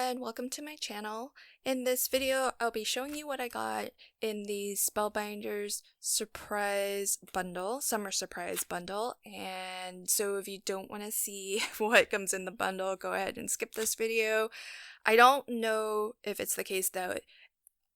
everyone, welcome to my channel. In this video, I'll be showing you what I got in the Spellbinders surprise bundle, summer surprise bundle. And so if you don't want to see what comes in the bundle, go ahead and skip this video. I don't know if it's the case that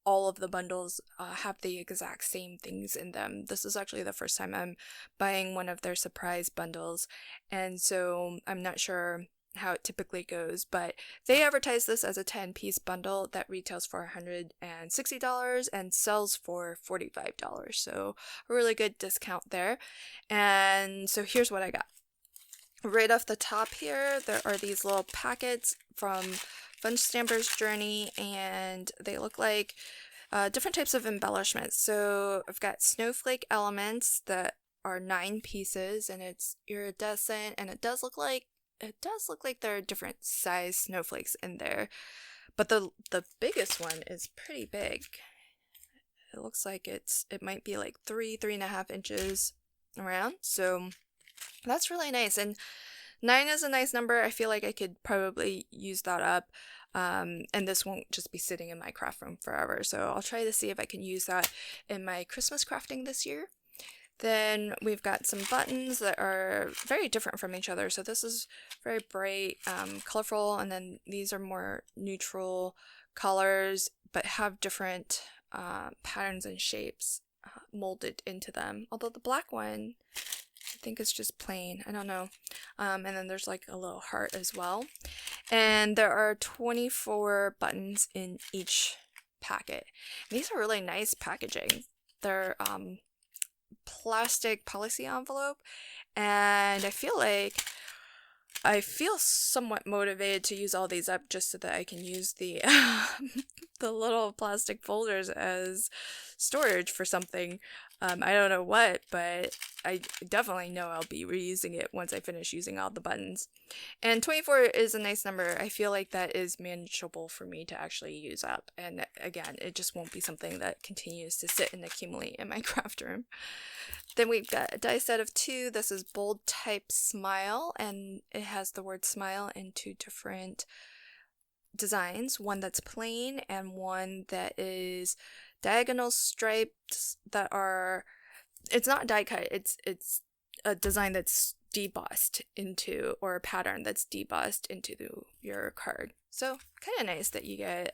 all of the bundles have the exact same things in them. This is actually the first time I'm buying one of their surprise bundles, and so I'm not sure how it typically goes, but they advertise this as a 10-piece bundle that retails for $160 and sells for $45, so a really good discount there. And so here's what I got. Right off the top here, there are these little packets from Fun Stamper's Journey, and they look like different types of embellishments. So I've got snowflake elements that are 9 pieces, and it's iridescent, and it does look like there are different size snowflakes in there, but the biggest one is pretty big. It looks like it might be like 3.5 inches around, so that's really nice. And 9 is a nice number. I feel like I could probably use that up, and this won't just be sitting in my craft room forever, so I'll try to see if I can use that in my Christmas crafting this year. Then we've got some buttons that are very different from each other. So this is very bright, colorful, and then these are more neutral colors, but have different patterns and shapes molded into them. Although the black one, I think it's just plain. I don't know. And then there's like a little heart as well. And there are 24 buttons in each packet. And these are really nice packaging. They're plastic policy envelope, and I feel somewhat motivated to use all these up just so that I can use the the little plastic folders as storage for something. I don't know what, but I definitely know I'll be reusing it once I finish using all the buttons. And 24 is a nice number. I feel like that is manageable for me to actually use up. And again, it just won't be something that continues to sit and accumulate in my craft room. Then we've got a die set of 2. This is Bold Type Smile, and it has the word smile in 2 different designs. One that's plain and one that is diagonal stripes that are, it's not die cut, it's a design that's debossed into, or a pattern that's debossed into your card. So kind of nice that you get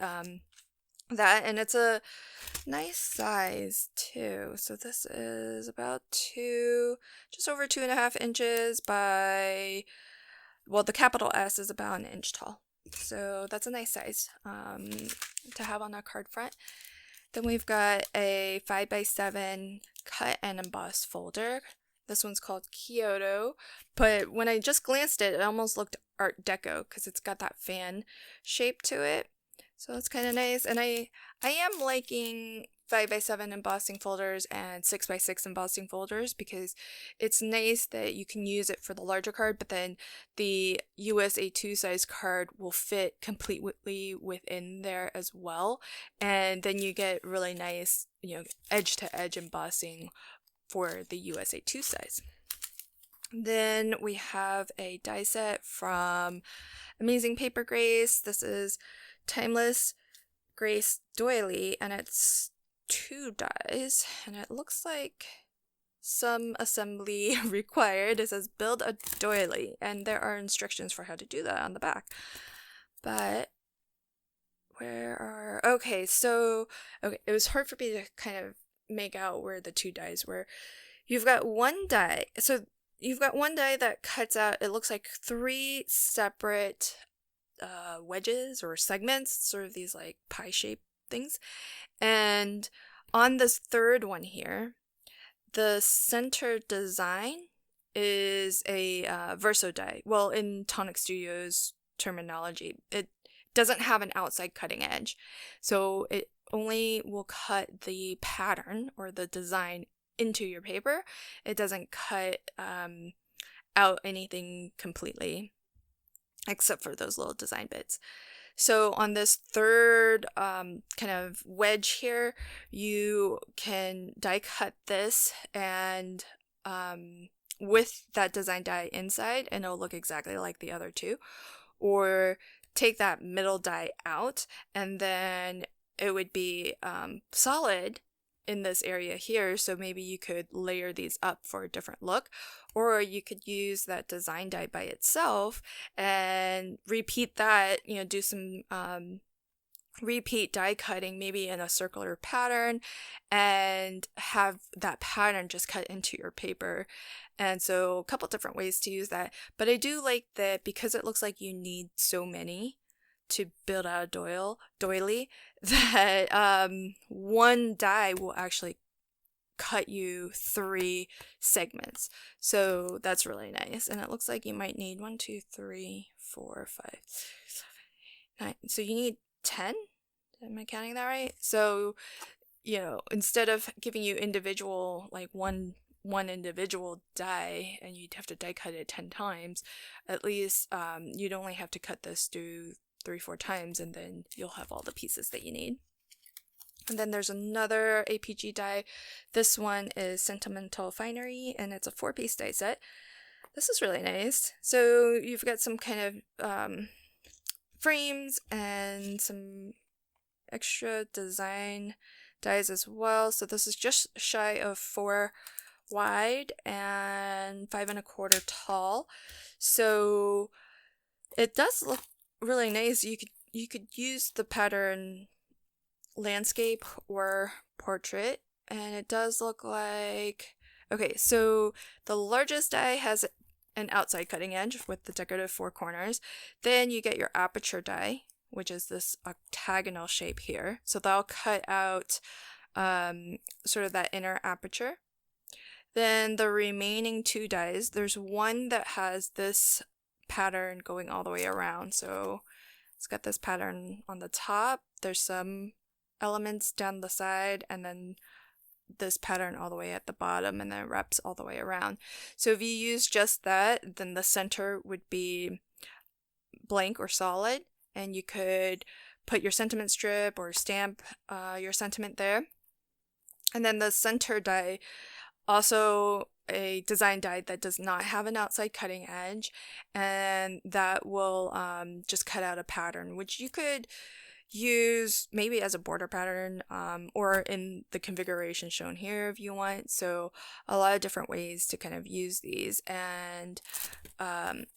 that, and it's a nice size too. So this is about just over 2.5 inches by, well, the capital S is about 1 inch tall. So that's a nice size to have on a card front. Then we've got a 5x7 cut and emboss folder. This one's called Kyoto, but when I just glanced at it, it almost looked Art Deco because it's got that fan shape to it. So it's kind of nice, and I am liking 5x7 embossing folders and 6x6 embossing folders because it's nice that you can use it for the larger card, but then the US A2 size card will fit completely within there as well, and then you get really nice, edge to edge embossing for the US A2 size. Then we have a die set from Amazing Paper Grace. This is Timeless Grace Doily, and it's 2 dies, and it looks like some assembly required. It says build a doily, and there are instructions for how to do that on the back. But it was hard for me to kind of make out where the 2 dies were. You've got one die, so you've got one die that cuts out, it looks like 3 separate wedges or segments, sort of these like pie shaped things. And on this third one here, the center design is a verso die. Well, in Tonic Studios terminology, it doesn't have an outside cutting edge, so it only will cut the pattern or the design into your paper. It doesn't cut out anything completely except for those little design bits. So on this third kind of wedge here, you can die cut this and with that design die inside, and it'll look exactly like the other 2. Or take that middle die out, and then it would be solid in this area here, so maybe you could layer these up for a different look, or you could use that design die by itself and repeat that, you know, do some repeat die cutting, maybe in a circular pattern, and have that pattern just cut into your paper. And so a couple different ways to use that, but I do like that because it looks like you need so many to build out a doily, that one die will actually cut you 3 segments. So that's really nice. And it looks like you might need 1, 2, 3, 4, 5, 6, 7, 8, 9. So you need 10? Am I counting that right? So, you know, instead of giving you individual, like one individual die, and you'd have to die cut it 10 times, at least you'd only have to cut this through 3-4 times, and then you'll have all the pieces that you need. And then there's another APG die. This one is Sentimental Finery, and it's a 4-piece die set. This is really nice. So you've got some kind of frames and some extra design dies as well. So this is just shy of 4 wide and 5 1/4 tall. So it does look really nice. You could use the pattern landscape or portrait, and it does look like, okay, so the largest die has an outside cutting edge with the decorative 4 corners. Then you get your aperture die, which is this octagonal shape here. So that'll cut out sort of that inner aperture. Then the remaining 2 dies, there's one that has this pattern going all the way around. So it's got this pattern on the top, there's some elements down the side, and then this pattern all the way at the bottom, and then it wraps all the way around. So if you use just that, then the center would be blank or solid, and you could put your sentiment strip or stamp your sentiment there. And then the center die, also a design die that does not have an outside cutting edge, and that will just cut out a pattern, which you could use maybe as a border pattern or in the configuration shown here if you want. So a lot of different ways to kind of use these, and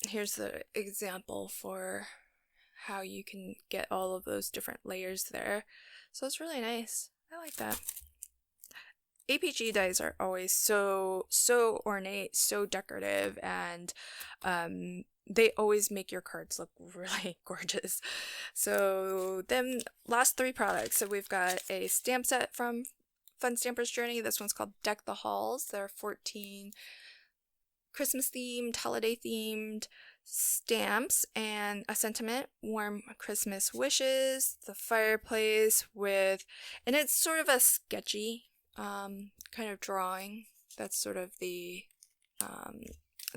here's the example for how you can get all of those different layers there. So it's really nice. I like that. APG dies are always so ornate, so decorative, and they always make your cards look really gorgeous. So then last 3 products. So we've got a stamp set from Fun Stamper's Journey. This one's called Deck the Halls. There are 14 Christmas themed, holiday themed stamps, and a sentiment, warm Christmas wishes, the fireplace with, and it's sort of a sketchy kind of drawing. That's sort of the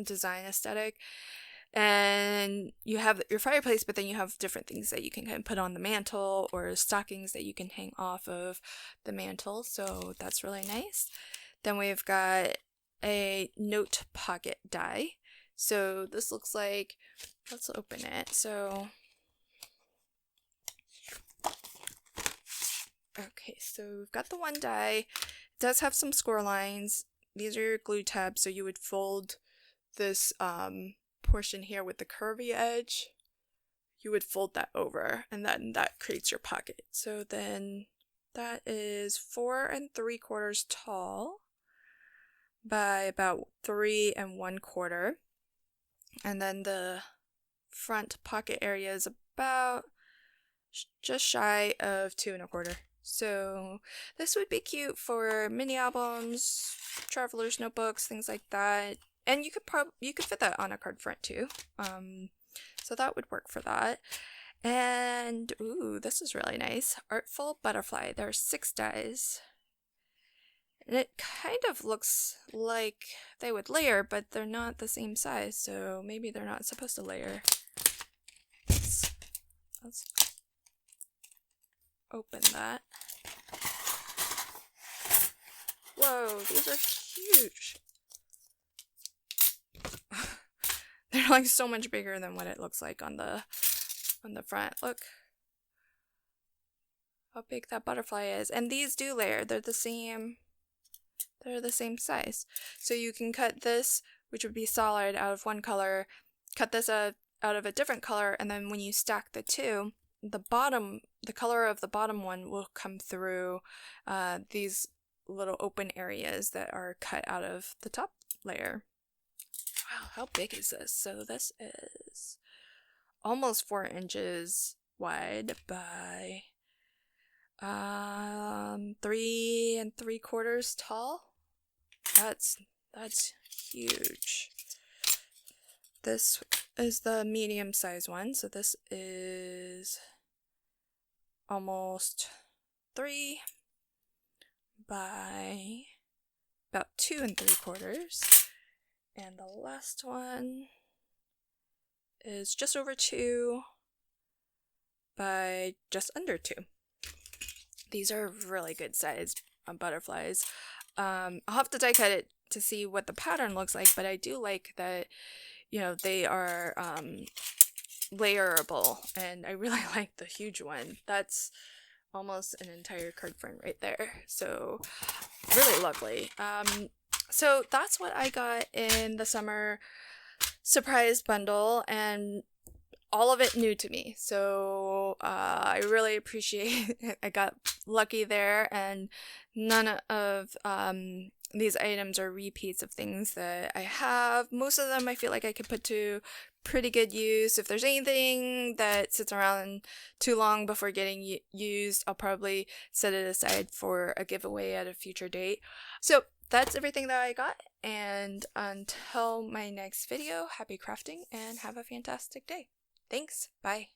design aesthetic. And you have your fireplace, but then you have different things that you can kind of put on the mantle, or stockings that you can hang off of the mantle. So that's really nice. Then we've got a note pocket die. So this looks like, let's open it. So, okay, so we've got the one die. It does have some score lines. These are your glue tabs, so you would fold this portion here with the curvy edge. You would fold that over, and then that creates your pocket. So then that is 4 3/4 tall by about 3 1/4. And then the front pocket area is about just shy of 2 1/4. So this would be cute for mini albums, traveler's notebooks, things like that. And you could fit that on a card front too. So that would work for that. And ooh, this is really nice. Artful Butterfly. There are 6 dies. And it kind of looks like they would layer, but they're not the same size, so maybe they're not supposed to layer. Let's open that. Whoa, these are huge. They're like so much bigger than what it looks like on the on the front. Look how big that butterfly is. And these do layer. They're the same size. So you can cut this, which would be solid, out of one color, cut this out of a different color, and then when you stack the two, the color of the bottom one will come through these little open areas that are cut out of the top layer. Wow, how big is this? So this is almost 4 inches wide by 3 3/4 tall. That's huge. This is the medium size one, so this is almost 3 by about 2 3/4, and the last one is just over 2 by just under 2. These are really good size butterflies. I'll have to die cut it to see what the pattern looks like, but I do like that, you know, they are layerable, and I really like the huge one. That's almost an entire card frame right there. So really lovely. So that's what I got in the summer surprise bundle, and all of it new to me. So I really appreciate it. I got lucky there, and none of these items are repeats of things that I have. Most of them I feel like I could put to pretty good use. If there's anything that sits around too long before getting used, I'll probably set it aside for a giveaway at a future date. So that's everything that I got, and until my next video, happy crafting and have a fantastic day. Thanks, bye.